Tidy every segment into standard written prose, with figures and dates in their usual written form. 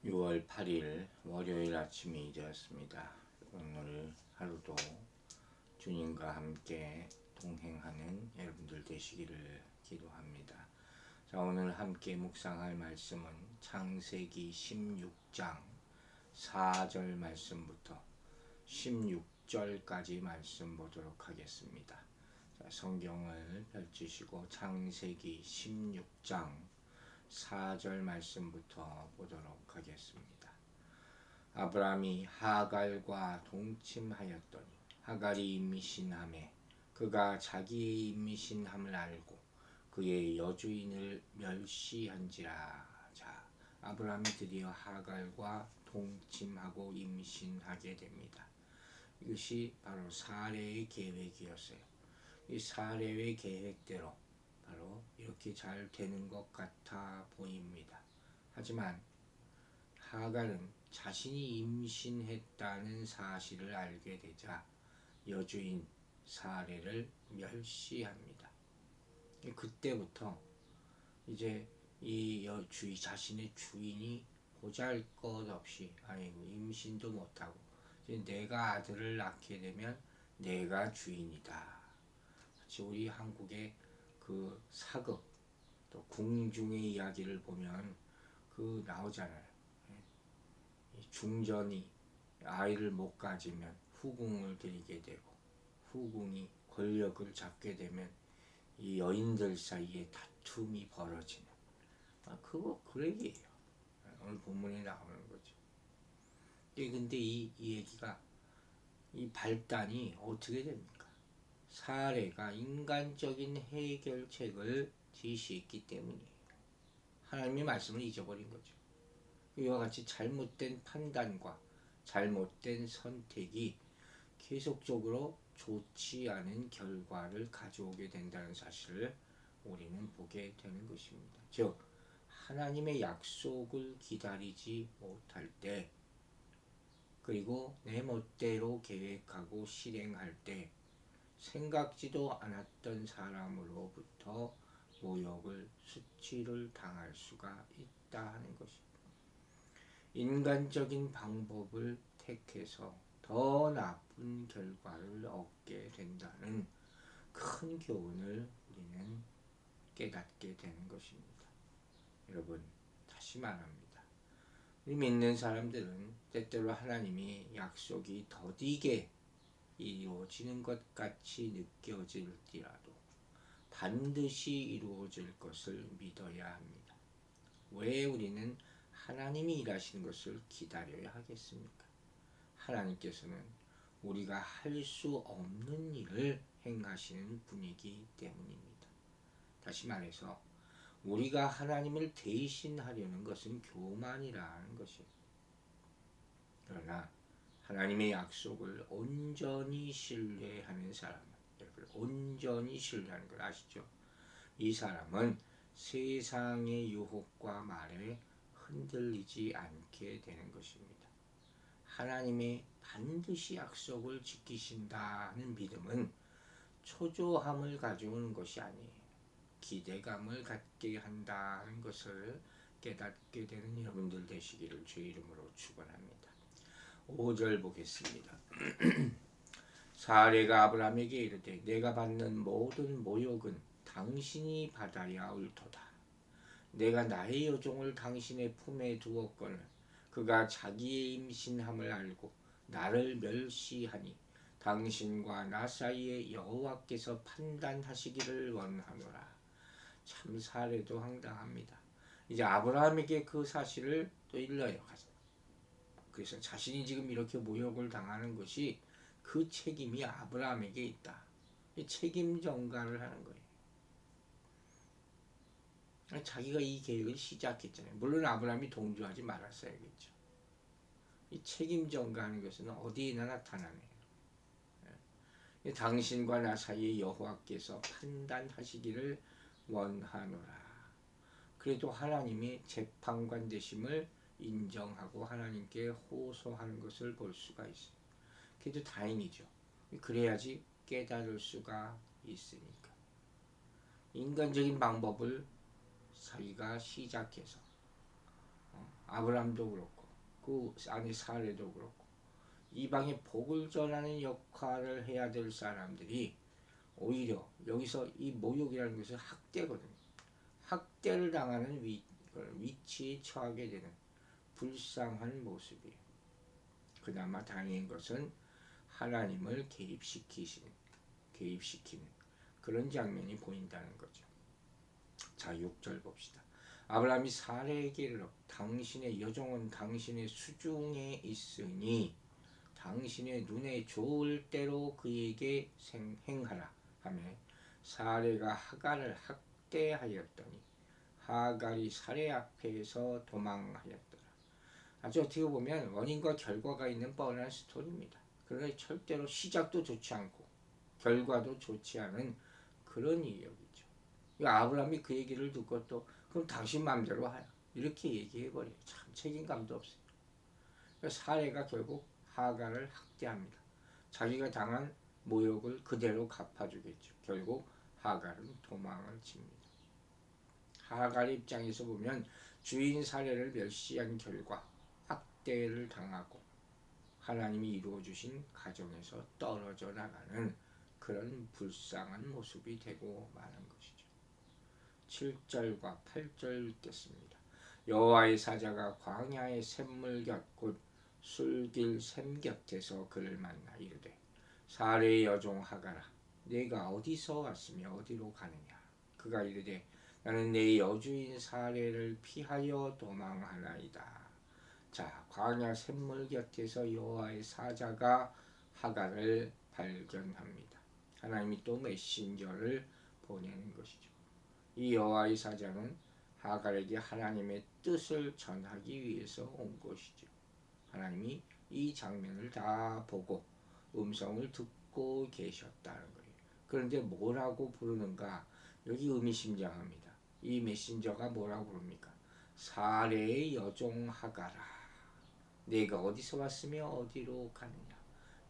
6월 8일 월요일 아침이 되었습니다. 오늘 하루도 주님과 함께 동행하는 여러분들 되시기를 기도합니다. 자, 오늘 함께 묵상할 말씀은 창세기 16장 4절 말씀부터 16절까지 말씀 보도록 하겠습니다. 자, 성경을 펼치시고 창세기 16장 4절 말씀부터 보도록 하겠습니다. 아브라함이 하갈과 동침하였더니 하갈이 임신하매 그가 자기의 임신함을 알고 그의 여주인을 멸시한지라. 자, 아브라함이 드디어 하갈과 동침하고 임신하게 됩니다. 이것이 바로 사례의 계획이었어요. 이 사례의 계획대로 바로 이렇게 잘 되는 것 같아 보입니다. 하지만 하갈은 자신이 임신했다는 사실을 알게 되자 여주인 사례를 멸시합니다. 그때부터 이제 자신의 주인이 보잘것없이 임신도 못하고 이제 내가 아들을 낳게 되면 내가 주인이다. 마치 우리 한국의 그 사극 또 궁중의 이야기를 보면 그 나오잖아요. 중전이 아이를 못 가지면 후궁을 들이게 되고 후궁이 권력을 잡게 되면 이 여인들 사이에 다툼이 벌어지는 그거 그 얘기예요. 오늘 본문에 나오는 거죠. 근데 이 얘기가 이 발단이 어떻게 됩니까? 사례가 인간적인 해결책을 제시했기 때문이에요. 하나님의 말씀을 잊어버린 거죠. 이와 같이 잘못된 판단과 잘못된 선택이 계속적으로 좋지 않은 결과를 가져오게 된다는 사실을 우리는 보게 되는 것입니다. 즉, 하나님의 약속을 기다리지 못할 때, 그리고 내 멋대로 계획하고 실행할 때 생각지도 않았던 사람으로부터 모욕을 수치를 당할 수가 있다 하는 것입니다. 인간적인 방법을 택해서 더 나쁜 결과를 얻게 된다는 큰 교훈을 우리는 깨닫게 되는 것입니다. 여러분, 다시 말합니다. 우리 믿는 사람들은 때때로 하나님이 약속이 더디게 이루어지는 것 같이 느껴질지라도 반드시 이루어질 것을 믿어야 합니다. 왜 우리는 하나님이 일하시는 것을 기다려야 하겠습니까? 하나님께서는 우리가 할 수 없는 일을 행하시는 분이기 때문입니다. 다시 말해서 우리가 하나님을 대신하려는 것은 교만이라는 것이에요. 그러나 하나님의 약속을 온전히 신뢰하는 사람은, 여러분, 온전히 신뢰하는 걸 아시죠? 이 사람은 세상의 유혹과 말에 흔들리지 않게 되는 것입니다. 하나님의 반드시 약속을 지키신다는 믿음은 초조함을 가져오는 것이 아니에요. 기대감을 갖게 한다는 것을 깨닫게 되는 여러분들 되시기를 주의 이름으로 축원합니다. 5절 보겠습니다. 사례가 아브라함에게 이르되 내가 받는 모든 모욕은 당신이 받아야 옳도다. 내가 나의 여종을 당신의 품에 두었거늘 그가 자기의 임신함을 알고 나를 멸시하니 당신과 나 사이에 여호와께서 판단하시기를 원하노라. 참 사례도 황당합니다. 이제 아브라함에게 그 사실을 또 일러요. 그래서 자신이 지금 이렇게 모욕을 당하는 것이 그 책임이 아브라함에게 있다. 책임 전가를 하는 거예요. 자기가 이 계획을 시작했잖아요. 물론 아브라함이 동조하지 말았어야겠죠. 이 책임 전가하는 것은 어디에나 나타나네요. 당신과 나 사이에 여호와께서 판단하시기를 원하노라. 그래도 하나님의 재판관 되심을 인정하고 하나님께 호소하는 것을 볼 수가 있어요. 그래도 다행이죠. 그래야지 깨달을 수가 있으니까. 인간적인 방법을 자기가 시작해서 아브람도 그렇고 그 아내 사례도 그렇고 이방에 복을 전하는 역할을 해야 될 사람들이 오히려 여기서 이 모욕이라는 것은 학대거든요. 학대를 당하는 위치에 처하게 되는 불쌍한 모습이에요. 그나마 다행인 것은 하나님을 개입시키는 그런 장면이 보인다는 거죠. 자, 6절 봅시다. 아브라함이 사레에게 이르러 당신의 여종은 당신의 수중에 있으니 당신의 눈에 좋을 대로 그에게 행하라 하며 사레가 하갈을 학대하였더니 하갈이 사레 앞에서 도망하였더라. 아주 어떻게 보면 원인과 결과가 있는 뻔한 스토리입니다. 그러나 절대로 시작도 좋지 않고 결과도 좋지 않은 그런 이야기죠. 아브라함이 그 얘기를 듣고 또 그럼 당신 마음대로 하라 이렇게 얘기해버려요. 참 책임감도 없어요. 사례가 결국 하갈을 학대합니다. 자기가 당한 모욕을 그대로 갚아주겠죠. 결국 하갈은 도망을 칩니다. 하갈 입장에서 보면 주인 사례를 멸시한 결과 학대를 당하고 하나님이 이루어주신 가정에서 떨어져 나가는 그런 불쌍한 모습이 되고 마는 것이죠. 7절과 8절 읽겠습니다. 여호와의 사자가 광야의 샘물 곁 곧 술길 샘 곁에서 그를 만나 이르되 사레의 여종 하갈아 네가 어디서 왔으며 어디로 가느냐. 그가 이르되 나는 내 여주인 사레를 피하여 도망하나이다. 자, 광야 샘물 곁에서 여호와의 사자가 하갈을 발견합니다. 하나님이 또 메신저를 보내는 것이죠. 이 여호와의 사자는 하갈에게 하나님의 뜻을 전하기 위해서 온 것이죠. 하나님이 이 장면을 다 보고 음성을 듣고 계셨다는 거예요. 그런데 뭐라고 부르는가? 여기 의미심장합니다. 이 메신저가 뭐라고 부릅니까? 사레의 여종 하갈아 내가 어디서 왔으며 어디로 가느냐.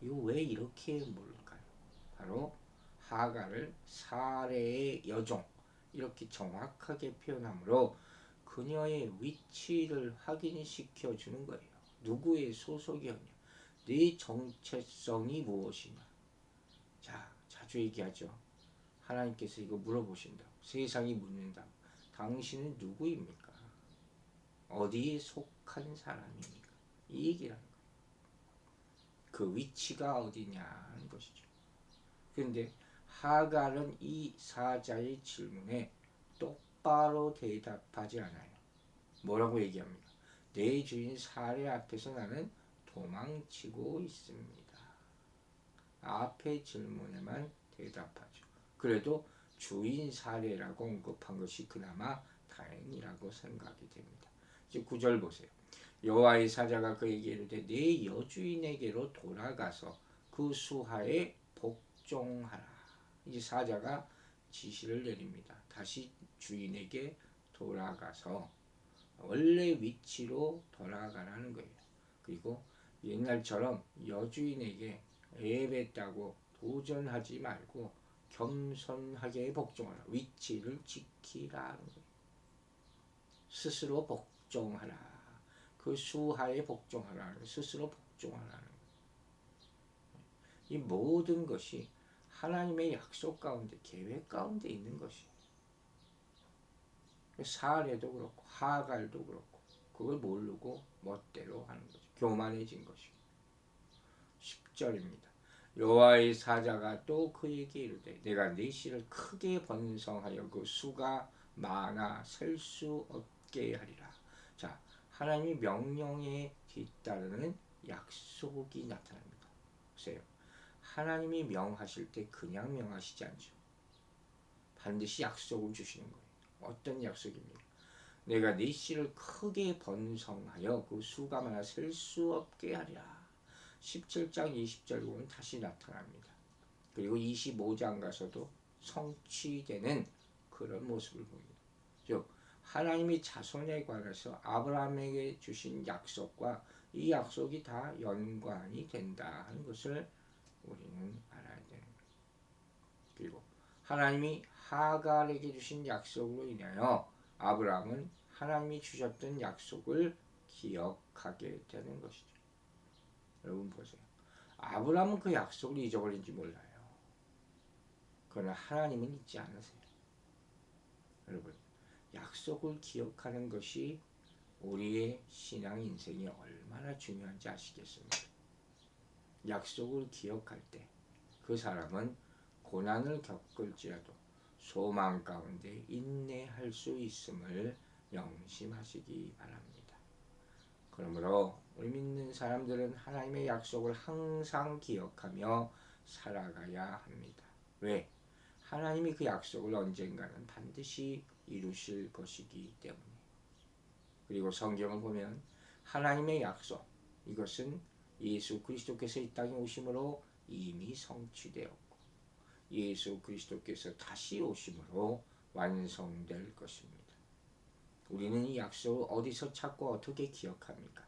이거 왜 이렇게 물을까요? 바로 하갈을 사레의 여종 이렇게 정확하게 표현함으로 그녀의 위치를 확인시켜 주는 거예요. 누구의 소속이었냐, 네 정체성이 무엇이냐. 자, 자주 얘기하죠. 하나님께서 이거 물어보신다. 세상이 묻는다. 당신은 누구입니까? 어디에 속한 사람입니까? 이 얘기라는 거예요. 그 위치가 어디냐는 것이죠. 그런데 하갈은 이 사자의 질문에 똑바로 대답하지 않아요. 뭐라고 얘기합니까? 내 주인 사례 앞에서 나는 도망치고 있습니다. 앞의 질문에만 대답하죠. 그래도 주인 사례라고 언급한 것이 그나마 다행이라고 생각이 됩니다. 이제 9절 보세요. 여호와의 사자가 그에게 이르되 네 여주인에게로 돌아가서 그 수하에 복종하라. 이 사자가 지시를 내립니다. 다시 주인에게 돌아가서 원래 위치로 돌아가라는 거예요. 그리고 옛날처럼 여주인에게 애뱉다고 도전하지 말고 겸손하게 복종하라. 위치를 지키라는 거예요. 스스로 복종하라. 그 수하에 복종하라는, 스스로 복종하라는 거예요. 이 모든 것이 하나님의 약속 가운데, 계획 가운데 있는 것이에요. 사례도 그렇고 하갈도 그렇고 그걸 모르고 멋대로 하는 거죠. 교만해진 것이고. 10절입니다. 여호와의 사자가 또 그에게 이르되 내가 네 씨를 크게 번성하여 그 수가 많아 셀 수 없게 하리라. 자, 하나님이 명령에 뒤따르는 약속이 나타납니다. 보세요. 하나님이 명하실 때 그냥 명하시지 않죠. 반드시 약속을 주시는 거예요. 어떤 약속입니까? 내가 네 씨를 크게 번성하여 그 수가 많아 셀 수 없게 하리라. 17장 20절 보면 다시 나타납니다. 그리고 25장 가서도 성취되는 그런 모습을 보입니다. 즉 하나님이 자손에 관해서 아브라함에게 주신 약속과 이 약속이 다 연관이 된다 하는 것을 우리는 알아야 되는 거예요. 그리고 하나님이 하갈에게 주신 약속으로 인하여 아브라함은 하나님이 주셨던 약속을 기억하게 되는 것이죠. 여러분 보세요. 아브라함은 그 약속을 잊어버린지 몰라요. 그러나 하나님은 잊지 않으세요. 여러분, 약속을 기억하는 것이 우리의 신앙 인생이 얼마나 중요한지 아시겠습니까? 약속을 기억할 때 그 사람은 고난을 겪을지라도 소망 가운데 인내할 수 있음을 명심하시기 바랍니다. 그러므로 우리 믿는 사람들은 하나님의 약속을 항상 기억하며 살아가야 합니다. 왜? 하나님이 그 약속을 언젠가는 반드시 이루실 것이기 때문에. 그리고 성경을 보면 하나님의 약속, 이것은 예수 그리스도께서 이 땅에 오심으로 이미 성취되었고 예수 그리스도께서 다시 오심으로 완성될 것입니다. 우리는 이 약속을 어디서 찾고 어떻게 기억합니까?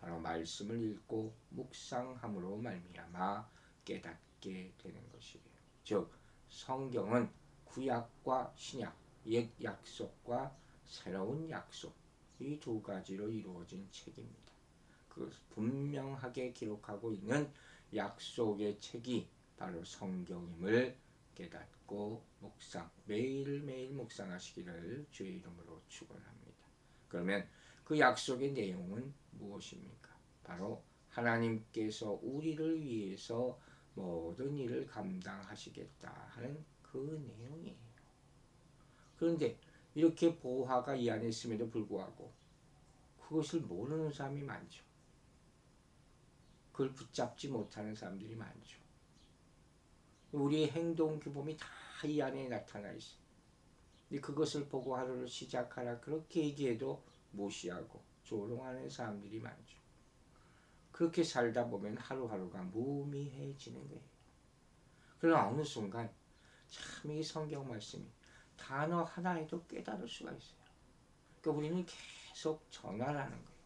바로 말씀을 읽고 묵상함으로 말미암아 깨닫게 되는 것이에요. 즉 성경은 구약과 신약, 옛 약속과 새로운 약속, 이 두 가지로 이루어진 책입니다. 그 분명하게 기록하고 있는 약속의 책이 바로 성경임을 깨닫고 묵상, 매일매일 묵상하시기를 주의 이름으로 축원합니다. 그러면 그 약속의 내용은 무엇입니까? 바로 하나님께서 우리를 위해서 모든 일을 감당하시겠다 하는 그 내용이에요. 그런데 이렇게 보화가 이 안에 있음에도 불구하고 그것을 모르는 사람이 많죠. 그걸 붙잡지 못하는 사람들이 많죠. 우리의 행동 규범이 다 이 안에 나타나 있어요. 근데 그것을 보고 하루를 시작하라 그렇게 얘기해도 무시하고 조롱하는 사람들이 많죠. 그렇게 살다 보면 하루하루가 무미해지는 거예요. 그러나 어느 순간 참 이 성경 말씀이 단어 하나에도 깨달을 수가 있어요. 그러니까 우리는 계속 전하라는 거예요.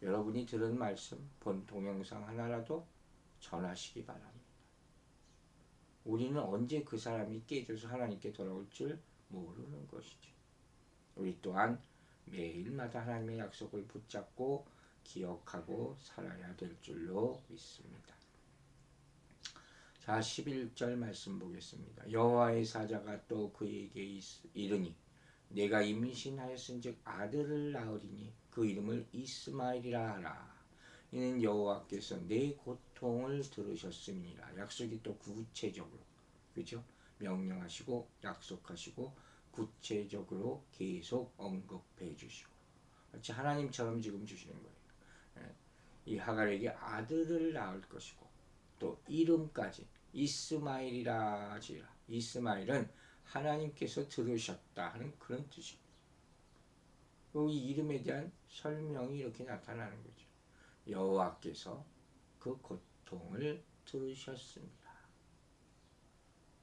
여러분이 들은 말씀, 본 동영상 하나라도 전하시기 바랍니다. 우리는 언제 그 사람이 깨져서 하나님께 돌아올 줄 모르는 것이죠. 우리 또한 매일마다 하나님의 약속을 붙잡고 기억하고 살아야 될 줄로 믿습니다. 자, 11절 말씀 보겠습니다. 여호와의 사자가 또 그에게 이르니 내가 임신하였은즉 아들을 낳으리니 그 이름을 이스마엘이라 하라. 이는 여호와께서 내 고통을 들으셨음이니라. 약속이 또 구체적으로, 그죠? 명령하시고 약속하시고 구체적으로 계속 언급해 주시고, 마치 하나님처럼 지금 주시는 거예요. 이 하갈에게 아들을 낳을 것이고 또 이름까지 이스마엘이라 하시라. 이스마엘은 하나님께서 들으셨다 하는 그런 뜻입니다. 이 이름에 대한 설명이 이렇게 나타나는 거죠. 여호와께서 그 고통을 들으셨습니다.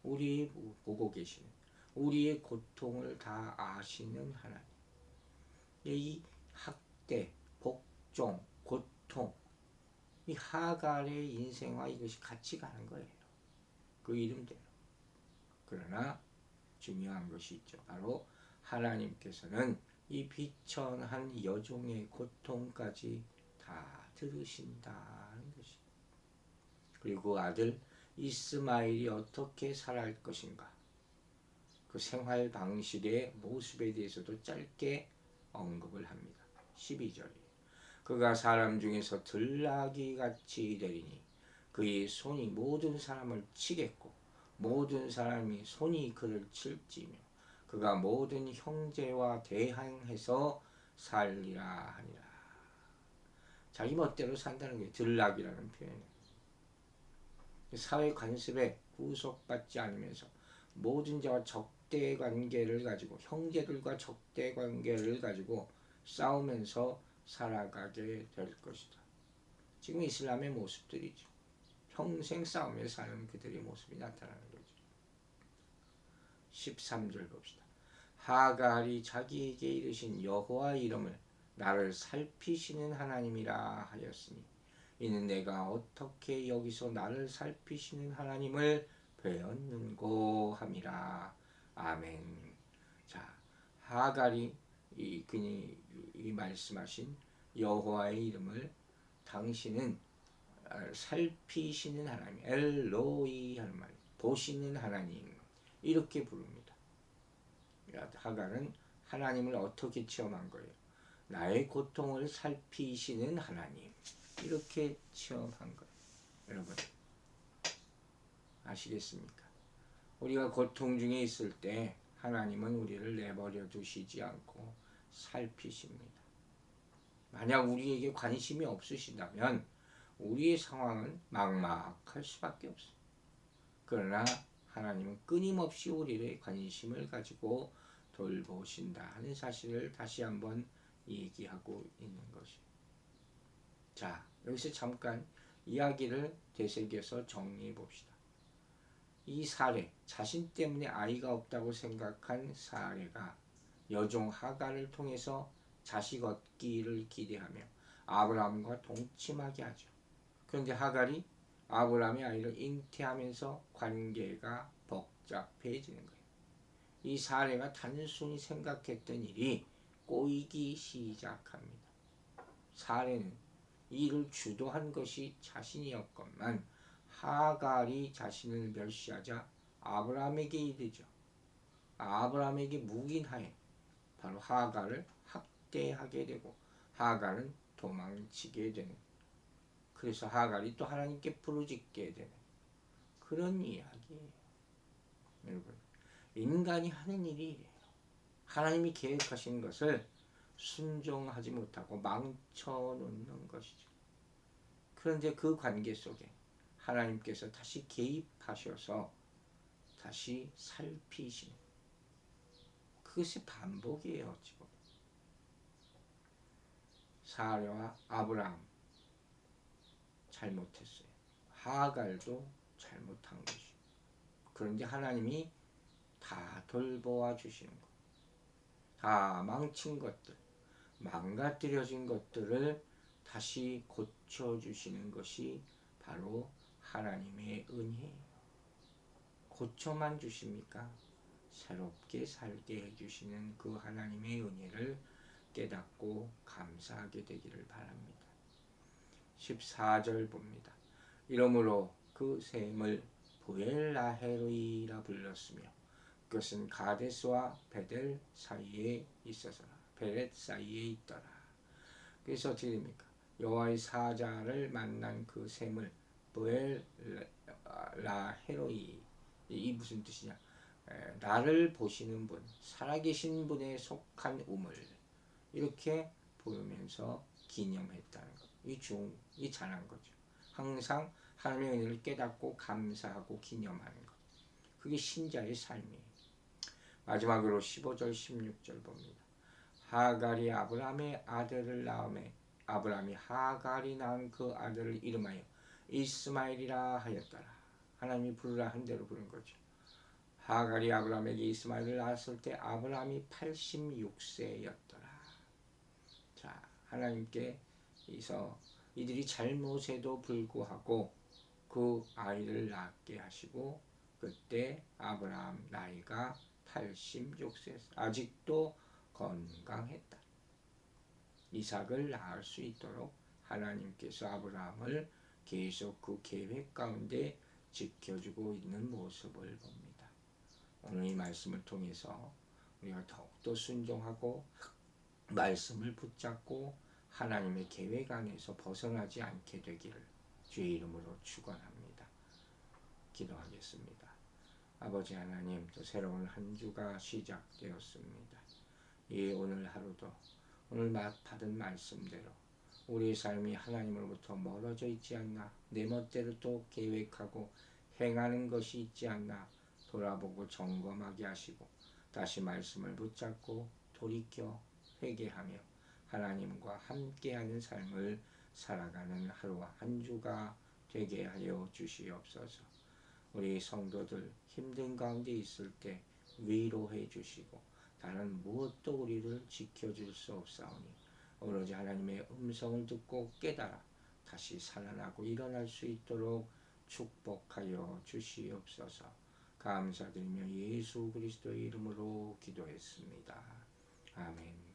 우리 보고 계시는 우리의 고통을 다 아시는 하나님. 이 학대, 복종, 고통, 이 하갈의 인생과 이것이 같이 가는 거예요. 그 이름대로. 그러나 중요한 것이 있죠. 바로 하나님께서는 이 비천한 여종의 고통까지 다 들으신다는 것이. 그리고 아들 이스마엘이 어떻게 살아갈 것인가. 그 생활 방식의 모습에 대해서도 짧게 언급을 합니다. 12절에 그가 사람 중에서 들나귀 같이 되리니 그의 손이 모든 사람을 치겠고 모든 사람이 손이 그를 칠지며 그가 모든 형제와 대항해서 살리라 하니라. 자기 멋대로 산다는 게 들나귀라는 표현이에요. 사회 관습에 구속받지 않으면서 모든 자와 적대 관계를 가지고 형제들과 적대 관계를 가지고 싸우면서 살아가게 될 것이다. 지금 이슬람의 모습들이죠. 평생 싸우며 사는 그들의 모습이 나타나는 거죠. 13절 봅시다. 하갈이 자기에게 이르신 여호와 이름을 나를 살피시는 하나님이라 하였으니 이는 내가 어떻게 여기서 나를 살피시는 하나님을 배웠는고 함이라. 아멘. 자, 하갈이 그니 말씀하신 여호와의 이름을 당신은 살피시는 하나님, 엘로이 하는 말, 보시는 하나님 이렇게 부릅니다. 하갈은 하나님을 어떻게 체험한 거예요? 나의 고통을 살피시는 하나님 이렇게 체험한 거예요. 여러분 아시겠습니까? 우리가 고통 중에 있을 때 하나님은 우리를 내버려 두시지 않고 살피십니다. 만약 우리에게 관심이 없으시다면 우리의 상황은 막막할 수밖에 없어요. 그러나 하나님은 끊임없이 우리의 관심을 가지고 돌보신다 하는 사실을 다시 한번 얘기하고 있는 것이에요. 자, 여기서 잠깐 이야기를 되새겨서 정리해 봅시다. 이 사례, 자신 때문에 아이가 없다고 생각한 사례가 여종 하갈을 통해서 자식 얻기를 기대하며 아브라함과 동침하게 하죠. 그런데 하갈이 아브라함의 아이를 잉태하면서 관계가 복잡해지는 거예요. 이 사례가 단순히 생각했던 일이 꼬이기 시작합니다. 사례는 이를 주도한 것이 자신이었건만 하갈이 자신을 멸시하자 아브라함에게 이르죠. 아브라함에게 묵인하여 바로 하갈을 학대하게 되고 하갈은 도망치게 되는, 그래서 하갈이 또 하나님께 부르짖게 되는 그런 이야기예요. 여러분, 인간이 하는 일이 이래요. 하나님이 계획하신 것을 순종하지 못하고 망쳐놓는 것이죠. 그런데 그 관계 속에 하나님께서 다시 개입하셔서 다시 살피시는, 그것이 반복이에요. 지금 사라와 아브라함 잘못했어요. 하갈도 잘못한 것이죠. 그런데 하나님이 다 돌보아 주시는 것, 다 망친 것들, 망가뜨려진 것들을 다시 고쳐주시는 것이 바로 하나님의 은혜예요. 고쳐만 주십니까? 새롭게 살게 해주시는 그 하나님의 은혜를 깨닫고 감사하게 되기를 바랍니다. 14절 봅니다. 이러므로 그 셈을 부엘라헤로이라 불렀으며 그것은 가데스와 베델 사이에 있어서라. 베렛 사이에 있더라. 그래서 어떻게 됩니까? 여호와의 사자를 만난 그 셈을 부엘라헤로이, 이 무슨 뜻이냐? 나를 보시는 분, 살아계신 분에 속한 우물, 이렇게 보면서 기념했다는 것. 이 잘한 거죠. 항상 하나님의 은혜를 깨닫고 감사하고 기념하는 것. 그게 신자의 삶이에요. 마지막으로 15절 16절 봅니다. 하갈이 아브라함의 아들을 낳음에 아브라함이 하갈이 낳은 그 아들을 이름하여 이스마엘이라 하였더라. 하나님이 부르라 한 대로 부른 거죠. 하갈이 아브라함에게 이스마엘을 낳았을 때 아브라함이 86세였더라. 자, 하나님께서 이들이 잘못에도 불구하고 그 아이를 낳게 하시고 그때 아브라함 나이가 86세, 아직도 건강했다. 이삭을 낳을 수 있도록 하나님께서 아브라함을 계속 그 계획 가운데 지켜주고 있는 모습을 봅니다. 오늘 이 말씀을 통해서 우리가 더욱더 순종하고 말씀을 붙잡고 하나님의 계획 안에서 벗어나지 않게 되기를 주의 이름으로 축원합니다. 기도하겠습니다. 아버지 하나님, 또 새로운 한 주가 시작되었습니다. 이 오늘 하루도 오늘 받은 말씀대로 우리의 삶이 하나님으로부터 멀어져 있지 않나, 내 멋대로 또 계획하고 행하는 것이 있지 않나 돌아보고 점검하게 하시고 다시 말씀을 붙잡고 돌이켜 회개하며 하나님과 함께하는 삶을 살아가는 하루와 한 주가 되게 하여 주시옵소서. 우리 성도들 힘든 가운데 있을 때 위로해 주시고 다른 무엇도 우리를 지켜줄 수 없사오니 오로지 하나님의 음성을 듣고 깨달아 다시 살아나고 일어날 수 있도록 축복하여 주시옵소서. 감사드리며 예수 그리스도의 이름으로 기도했습니다. 아멘.